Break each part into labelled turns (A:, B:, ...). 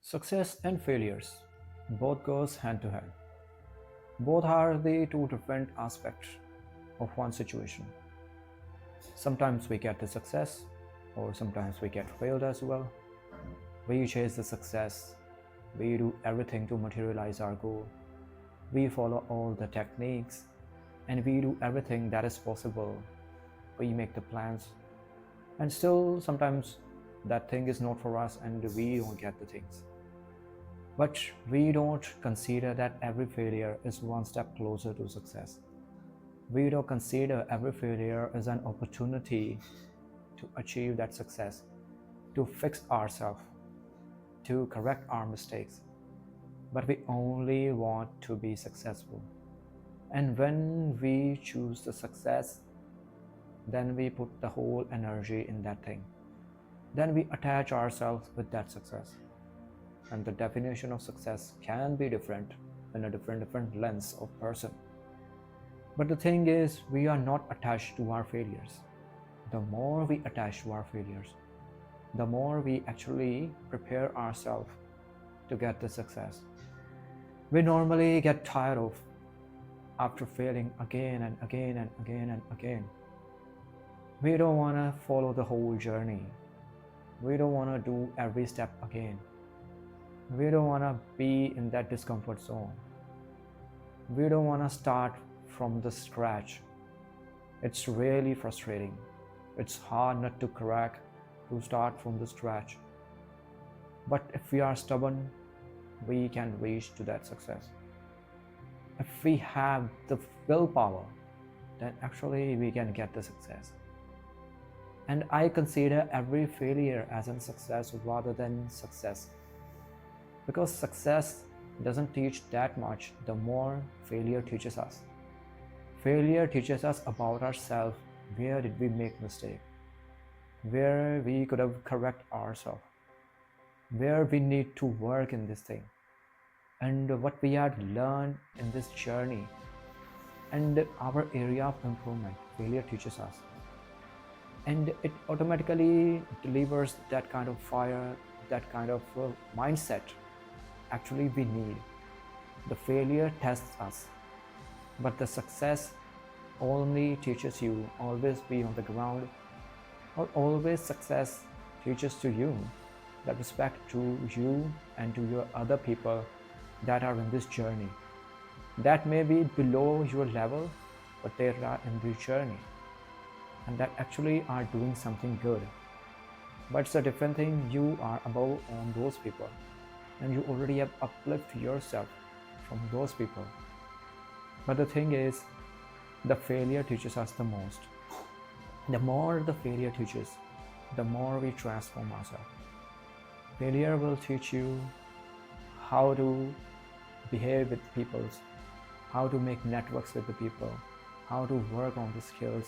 A: Success and failures both goes hand to hand. Both are the two different aspects of one situation. Sometimes we get the success or sometimes we get failed as well. We chase the success. We do everything to materialize our goal. We follow all the techniques and we do everything that is possible. We make the plans and still sometimes that thing is not for us and we don't get the things. But we don't consider that every failure is one step closer to success. We don't consider every failure as an opportunity to achieve that success, to fix ourselves, to correct our mistakes. But we only want to be successful. And when we choose the success, then we put the whole energy in that thing. Then we attach ourselves with that success. And the definition of success can be different in a different lens of person. But the thing is, we are not attached to our failures. The more we attach to our failures, the more we actually prepare ourselves to get the success. We normally get tired of after failing again and again and again and again. We don't want to follow the whole journey. We don't want to do every step again. We don't want to be in that discomfort zone. We don't want to start from the scratch. It's really frustrating. It's hard not to crack to start from the scratch. But if we are stubborn, we can reach to that success. If we have the willpower, then actually we can get the success. And I consider every failure as a success rather than success. Because success doesn't teach that much, the more failure teaches us. Failure teaches us about ourselves. Where did we make mistake? Where we could have correct ourselves? Where we need to work in this thing? And what we had learned in this journey. And our area of improvement, failure teaches us. And it automatically delivers that kind of fire, that kind of mindset actually we need. The failure tests us, but the success only teaches you always be on the ground, or always success teaches to you the respect to you and to your other people that are in this journey. That may be below your level, but they are in this journey and that actually are doing something good. But it's a different thing, you are above on those people and you already have uplifted yourself from those people. But the thing is, the failure teaches us the most. The more the failure teaches, the more we transform ourselves. Failure will teach you how to behave with people, how to make networks with the people, how to work on the skills,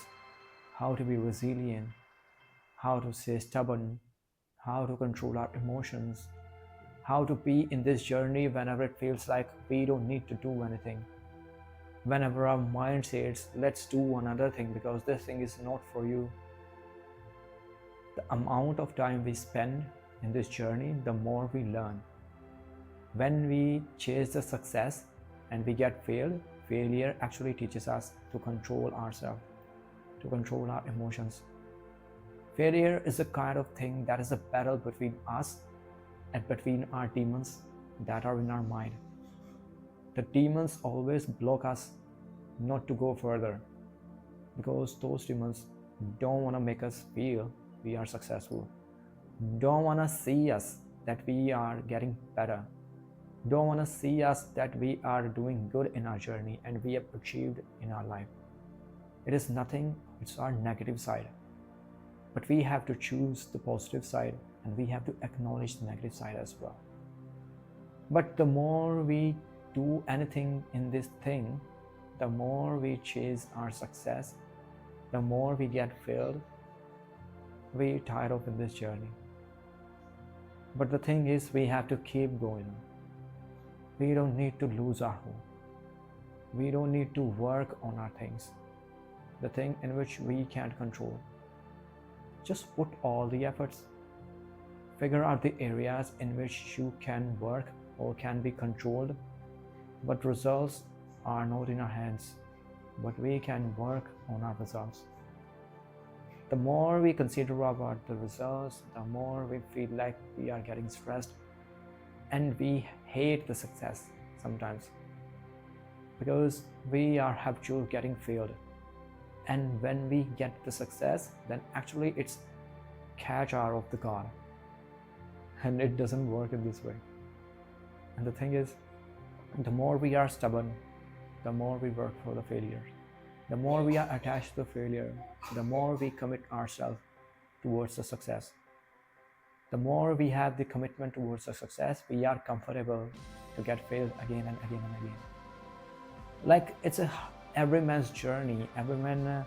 A: how to be resilient, how to stay stubborn, how to control our emotions, how to be in this journey whenever it feels like we don't need to do anything. Whenever our mind says, let's do another thing because this thing is not for you. The amount of time we spend in this journey, the more we learn. When we chase the success and we get failed, failure actually teaches us to control ourselves, to control our emotions. Failure is a kind of thing that is a battle between us and between our demons that are in our mind. The demons always block us not to go further because those demons don't want to make us feel we are successful, don't want to see us that we are getting better, don't want to see us that we are doing good in our journey and we have achieved in our life. It is nothing, it's our negative side. But we have to choose the positive side and we have to acknowledge the negative side as well. But the more we do anything in this thing, the more we chase our success, the more we get failed, we tired of in this journey. But the thing is, we have to keep going. We don't need to lose our hope. We don't need to work on our things, the thing in which we can't control. Just put all the efforts, Figure out the areas in which you can work or can be controlled, but results are not in our hands, but we can work on our results. The more we consider about the results, the more we feel like we are getting stressed and we hate the success sometimes because we are habitual getting failed. And when we get the success, then actually it's catch our of the God. And it doesn't work in this way. And the thing is, the more we are stubborn, the more we work for the failure. The more we are attached to the failure, the more we commit ourselves towards the success. The more we have the commitment towards the success, we are comfortable to get failed again and again and again. Like it's every man's journey. Every man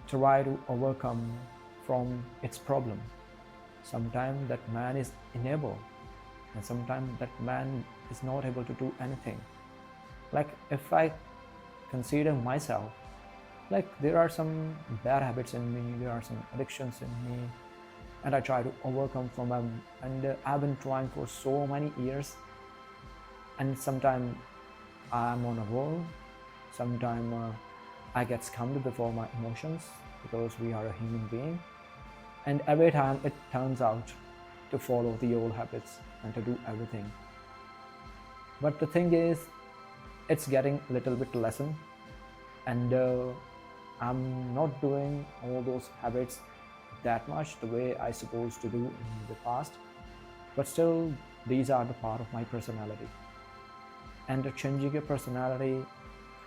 A: try to overcome from its problem. Sometimes that man is unable, and sometimes that man is not able to do anything. Like if I consider myself, like there are some bad habits in me, there are some addictions in me, and I try to overcome from them. And I've been trying for so many years, and sometimes I'm on a roll, sometimes I get scared before my emotions because we are a human being, and every time it turns out to follow the old habits and to do everything. But the thing is, it's getting a little bit lesson, and I'm not doing all those habits that much the way I supposed to do in the past, but still these are the part of my personality. And changing your personality,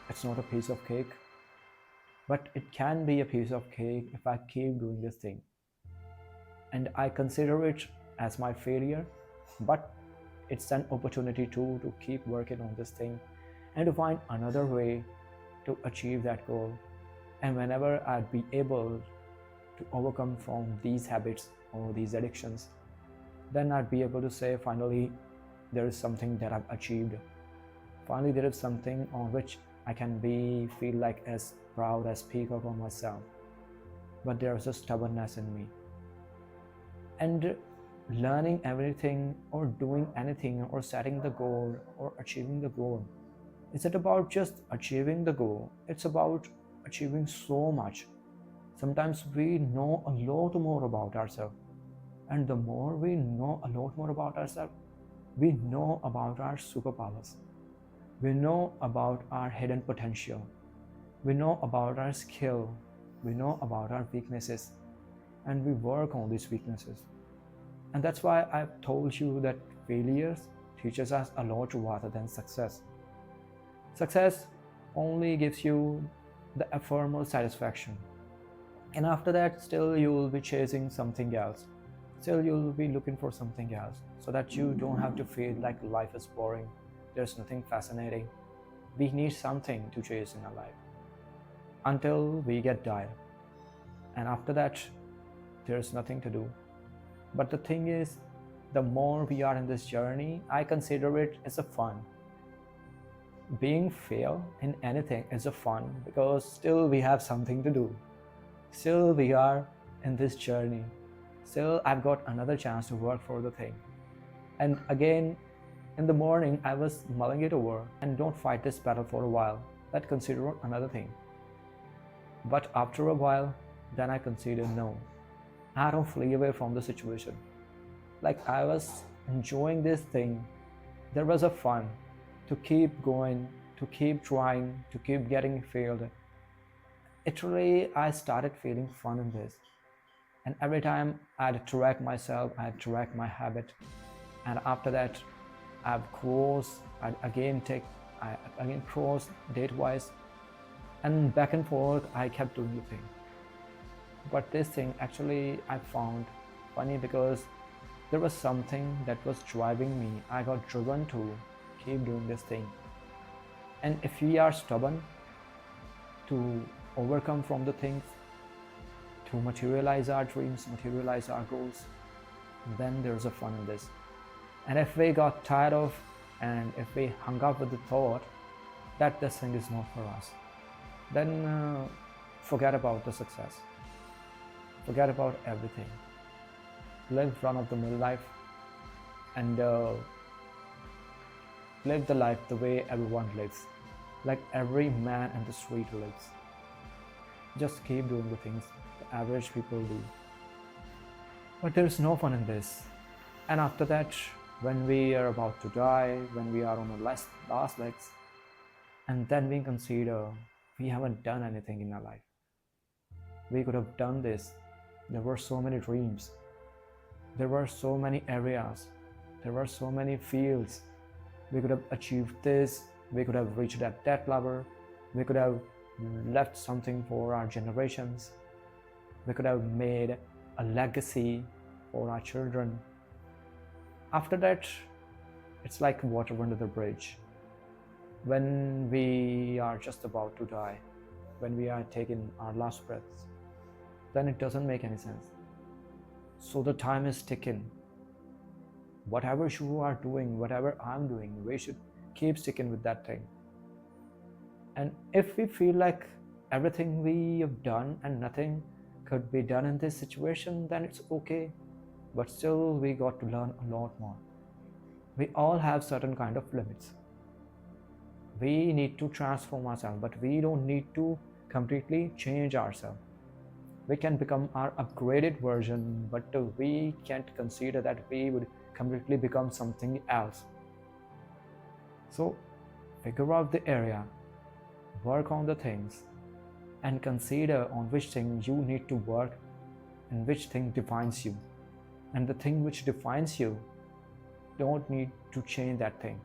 A: it's not a piece of cake, but it can be a piece of cake if I keep doing this thing. And I consider it as my failure, but it's an opportunity to keep working on this thing and to find another way to achieve that goal. And whenever I'd be able to overcome from these habits or these addictions, then I'd be able to say, finally, there is something that I've achieved. Finally, there is something on which I can feel like as proud as peacock on myself. But there is a stubbornness in me. And learning everything or doing anything or setting the goal or achieving the goal, is it about just achieving the goal? It's about achieving so much. Sometimes we know a lot more about ourselves, and the more we know a lot more about ourselves, we know about our superpowers, we know about our hidden potential, we know about our skill, we know about our weaknesses, and we work on these weaknesses. And that's why I've told you that failures teaches us a lot rather than success. Success only gives you the ephemeral satisfaction, and after that still you will be chasing something else, still you'll be looking for something else, so that you don't have to feel like life is boring, there's nothing fascinating. We need something to chase in our life until we get tired, and after that there's nothing to do. But the thing is, the more we are in this journey, I consider it as a fun. Being fail in anything is a fun because still we have something to do. Still we are in this journey. Still I've got another chance to work for the thing. And again, in the morning I was mulling it over, and don't fight this battle for a while. That consider another thing. But after a while, then I consider no. I don't flee away from the situation. Like I was enjoying this thing. There was a fun to keep going, to keep trying, to keep getting failed. Literally, I started feeling fun in this. And every time I'd track myself, I'd track my habit. And after that, I'd again cross date-wise. And back and forth, I kept doing the thing. But this thing actually I found funny because there was something that was driving me. I got driven to keep doing this thing. And if we are stubborn to overcome from the things, to materialize our dreams, materialize our goals, then there's a fun in this. And if we got tired of, and if we hung up with the thought that this thing is not for us, then forget about the success. Forget about everything. live run-of-the-mill life, and live the life the way everyone lives, like every man in the street lives. Just keep doing the things the average people do. But there's no fun in this. And after that, when we are about to die, when we are on the last legs, and then we consider we haven't done anything in our life. We could have done this. There were so many dreams. There were so many areas. There were so many fields. We could have achieved this. We could have reached at that level. We could have left something for our generations. We could have made a legacy for our children. After that, it's like water under the bridge. When we are just about to die, when we are taking our last breaths, then it doesn't make any sense. So the time is ticking. Whatever you are doing, whatever I'm doing, we should keep sticking with that thing. And if we feel like everything we have done and nothing could be done in this situation, then it's okay. But still, we got to learn a lot more. We all have certain kind of limits. We need to transform ourselves, but we don't need to completely change ourselves. We can become our upgraded version, but we can't consider that we would completely become something else. So figure out the area, work on the things, and consider on which thing you need to work and which thing defines you. And the thing which defines you, don't need to change that thing.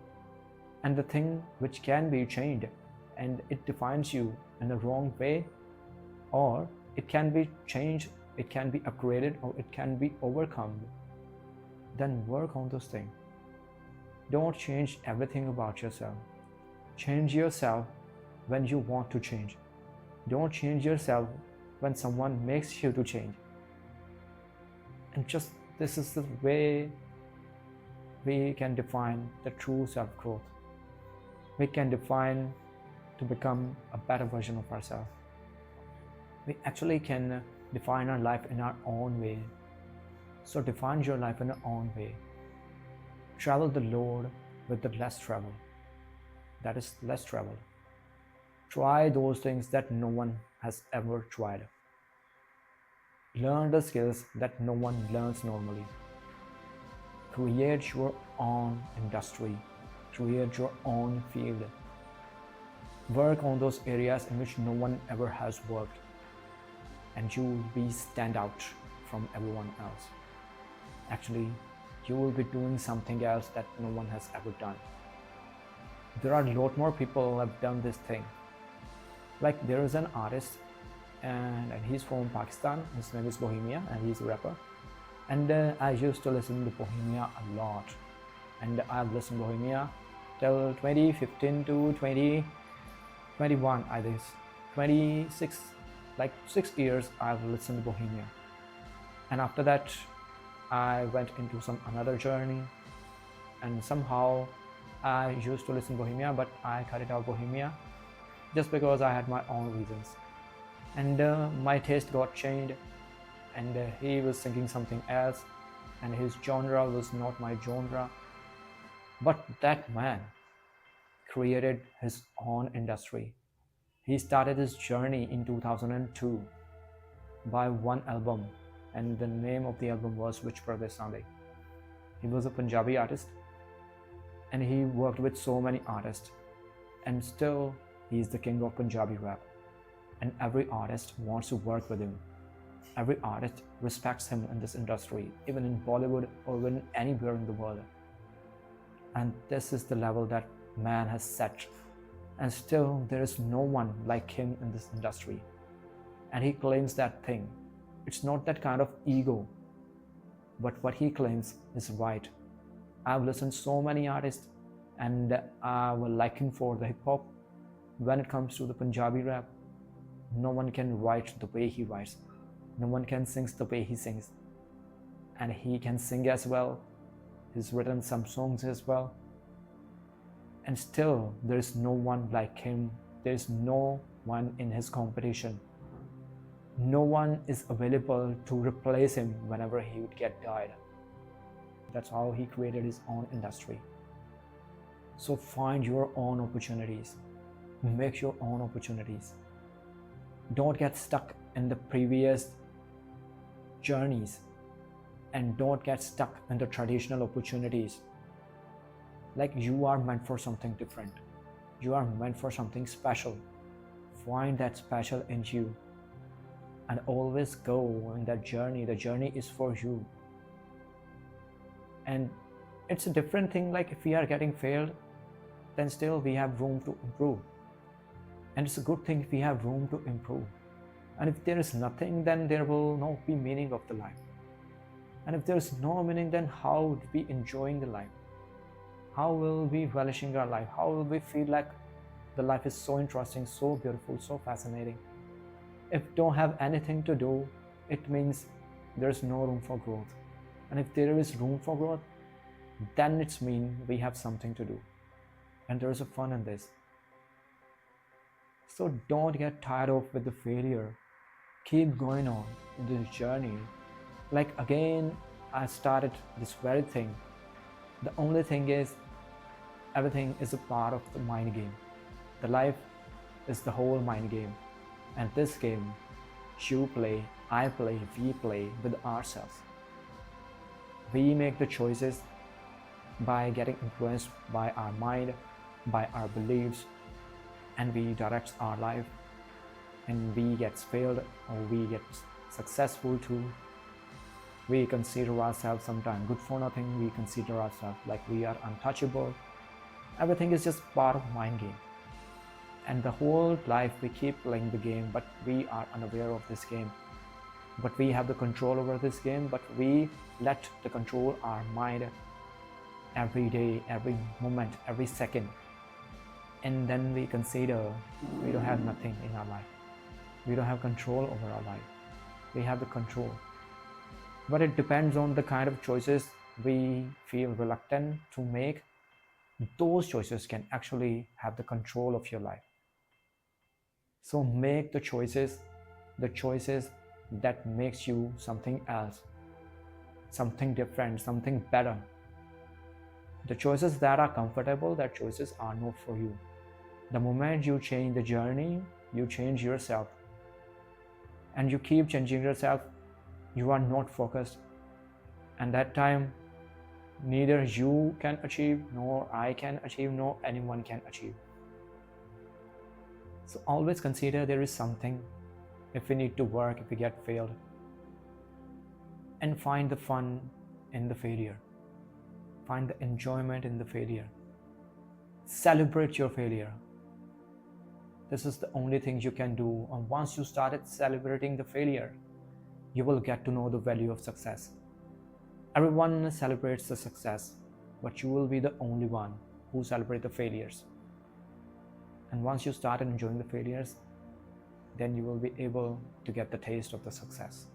A: And the thing which can be changed and it defines you in the wrong way, or it can be changed, it can be upgraded, or it can be overcome, then work on those things. Don't change everything about yourself. Change yourself when you want to change. Don't change yourself when someone makes you to change. And just this is the way we can define the true self-growth. We can define to become a better version of ourselves. We actually can define our life in our own way. So define your life in your own way. Travel the Lord with the less travel. That is less travel. Try those things that no one has ever tried. Learn the skills that no one learns normally. Create your own industry. Create your own field. Work on those areas in which no one ever has worked, and you will be stand out from everyone else. Actually, you will be doing something else that no one has ever done. There are a lot more people who have done this thing. Like there is an artist and he's from Pakistan. His name is Bohemia and he's a rapper. And I used to listen to Bohemia a lot. And I've listened to Bohemia till 2015 to 2021, I guess. 26, like 6 years I've listened to Bohemia. And after that, I went into some another journey. And somehow I used to listen to Bohemia, but I cut it out Bohemia just because I had my own reasons. And my taste got changed, and he was singing something else, and his genre was not my genre. But that man created his own industry. He started his journey in 2002 by one album, and the name of the album was Which Pardes Sande. He was a Punjabi artist, and he worked with so many artists, and still he is the king of Punjabi rap. And every artist wants to work with him. Every artist respects him in this industry, even in Bollywood or even anywhere in the world. And this is the level that man has set. And still there is no one like him in this industry. And he claims that thing. It's not that kind of ego, but what he claims is right. I've listened to so many artists, and I will like him for the hip hop. When it comes to the Punjabi rap, no one can write the way he writes. No one can sing the way he sings. And he can sing as well. He's written some songs as well. And still, there is no one like him. There is no one in his competition. No one is available to replace him whenever he would get tired. That's how he created his own industry. So find your own opportunities. Make your own opportunities. Don't get stuck in the previous journeys, and don't get stuck in the traditional opportunities. Like, you are meant for something different. You are meant for something special. Find that special in you and always go in that journey. The journey is for you. And it's a different thing, like if we are getting failed, then still we have room to improve. And it's a good thing if we have room to improve. And if there is nothing, then there will not be meaning of the life. And if there is no meaning, then how would we enjoying the life? How will we relishing our life? How will we feel like the life is so interesting, so beautiful, so fascinating? If don't have anything to do, it means there's no room for growth. And if there is room for growth, then it's mean we have something to do. And there is a fun in this. So don't get tired of with the failure. Keep going on in this journey. Like, again, I started this very thing. The only thing is, everything is a part of the mind game. The life is the whole mind game. And this game, you play, I play, we play with ourselves. We make the choices by getting influenced by our mind, by our beliefs, and we direct our life. And we get failed or we get successful too. We consider ourselves sometimes good for nothing. We consider ourselves like we are untouchable. Everything is just part of mind game. And the whole life we keep playing the game, but we are unaware of this game. But we have the control over this game, but we let the control our mind every day, every moment, every second. And then we consider we don't have nothing in our life. We don't have control over our life. We have the control. But it depends on the kind of choices we feel reluctant to make. Those choices can actually have the control of your life. So make the choices that makes you something else, something different, something better. The choices that are comfortable, that choices are not for you. The moment you change the journey, you change yourself. And you keep changing yourself, you are not focused. And that time, neither you can achieve, nor I can achieve, nor anyone can achieve. So always consider there is something if we need to work, if we get failed. And find the fun in the failure. Find the enjoyment in the failure. Celebrate your failure. This is the only thing you can do. And once you started celebrating the failure, you will get to know the value of success. Everyone celebrates the success, but you will be the only one who celebrates the failures. And once you start enjoying the failures, then you will be able to get the taste of the success.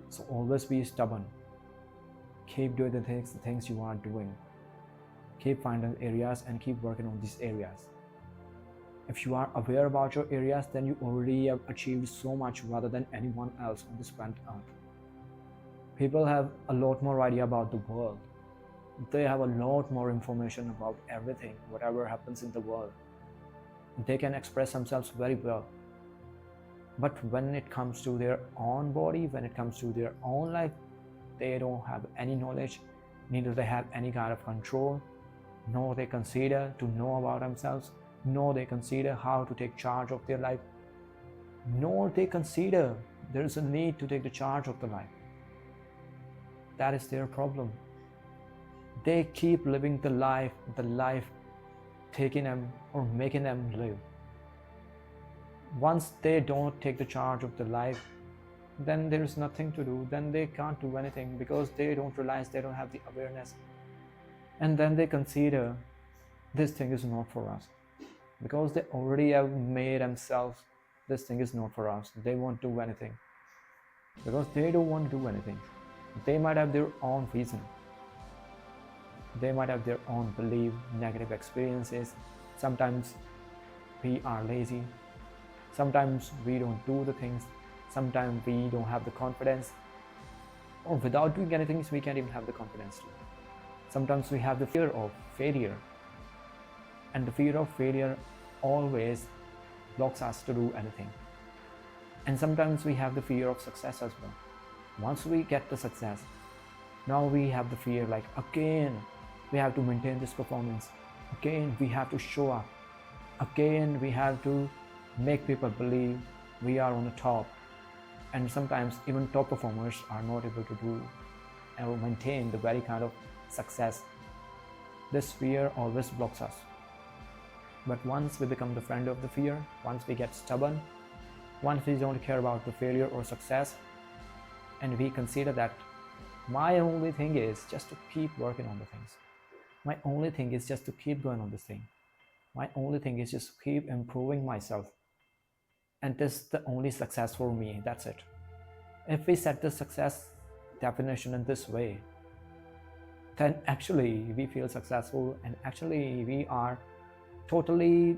A: So always be stubborn. Keep doing the things you are doing. Keep finding areas and keep working on these areas. If you are aware about your areas, then you already have achieved so much rather than anyone else on this planet Earth. People have a lot more idea about the world. They have a lot more information about everything, whatever happens in the world. They can express themselves very well. But when it comes to their own body, when it comes to their own life, they don't have any knowledge, neither they have any kind of control, nor they consider to know about themselves, nor they consider how to take charge of their life, nor they consider there is a need to take the charge of the life. That is their problem. They keep living the life taking them or making them live. Once they don't take the charge of the life, then there is nothing to do. Then they can't do anything because they don't realize, they don't have the awareness. And then they consider this thing is not for us. Because they already have made themselves, this thing is not for us. They won't do anything. Because they don't want to do anything. They might have their own reason. They might have their own belief, negative experiences. Sometimes we are lazy. Sometimes we don't do the things Sometimes we don't have the confidence, or without doing anything, we can't even have the confidence to. Sometimes we have the fear of failure, and the fear of failure always blocks us to do anything. And sometimes we have the fear of success as well. Once we get the success, now we have the fear like, again, we have to maintain this performance. Again, we have to show up. Again, we have to make people believe we are on the top. And sometimes even top performers are not able to do and maintain the very kind of success. This fear always blocks us. But once we become the friend of the fear, once we get stubborn, once we don't care about the failure or success, and we consider that my only thing is just to keep working on the things. My only thing is just to keep going on this thing. My only thing is just keep improving myself. And this is the only success for me, that's it. If we set the success definition in this way, then actually we feel successful, and actually we are totally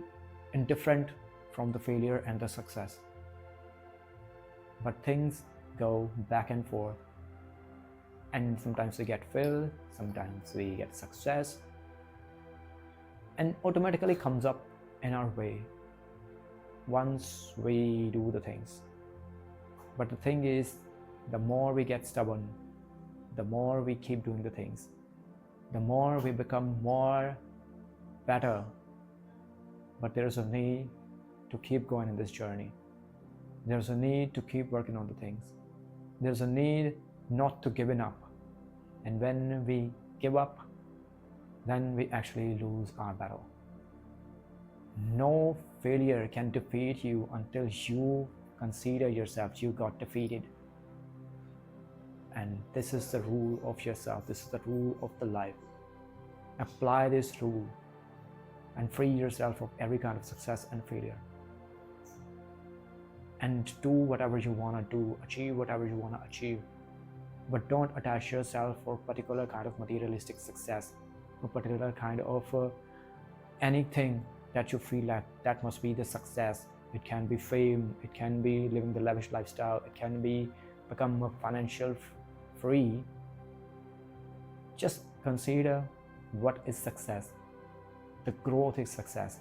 A: indifferent from the failure and the success. But things go back and forth, and sometimes we get failed, sometimes we get success, and automatically comes up in our way once we do the things. But the thing is, the more we get stubborn, the more we keep doing the things, the more we become more better. But there's a need to keep going in this journey. There's a need to keep working on the things. There's a need not to give up. And when we give up, then we actually lose our battle. No failure can defeat you until you consider yourself you got defeated. And this is the rule of yourself. This is the rule of the life. Apply this rule and free yourself of every kind of success and failure. And do whatever you want to do, achieve whatever you want to achieve. But don't attach yourself for particular kind of materialistic success, or particular kind of anything that you feel like that must be the success. It can be fame, it can be living the lavish lifestyle, it can be become financial free. Just consider what is success. The growth is success,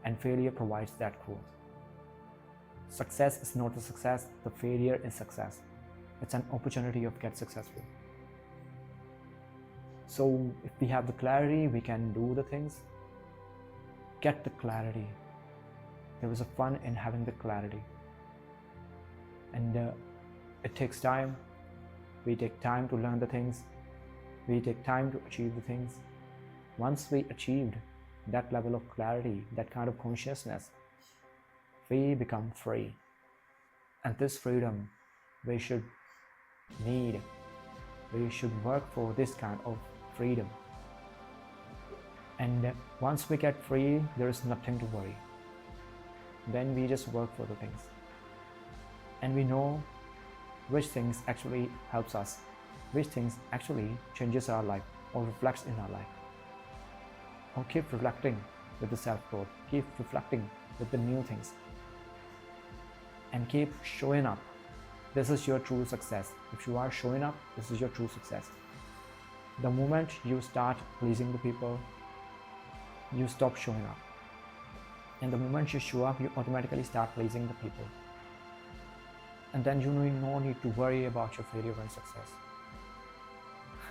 A: and failure provides that growth. Success is not a success, the failure is success. It's an opportunity of get successful. So if we have the clarity, we can do the things. Get the clarity. There is a fun in having the clarity. And it takes time. We take time to learn the things. We take time to achieve the things. Once we achieved that level of clarity, that kind of consciousness, we become free. And this freedom, we should need. We should work for this kind of freedom. And once we get free, there is nothing to worry. Then we just work for the things. And we know which things actually helps us, which things actually changes our life or reflects in our life. Or keep reflecting with the self-growth, keep reflecting with the new things, and keep showing up. This is your true success. If you are showing up, this is your true success. The moment you start pleasing the people, you stop showing up. And the moment you show up, you automatically start pleasing the people. And then you no need to worry about your failure and success.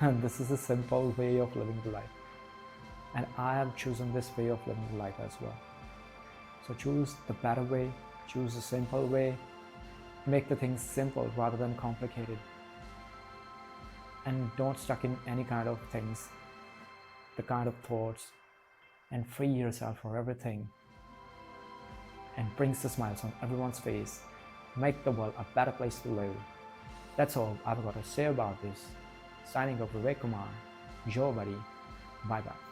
A: And this is a simple way of living the life. And I have chosen this way of living the life as well. So choose the better way, choose a simple way, make the things simple rather than complicated. And don't stuck in any kind of things, the kind of thoughts, and free yourself from everything. And brings the smiles on everyone's face. Make the world a better place to live. That's all I've got to say about this. Signing off, Vivek Kumar, your buddy. Bye bye.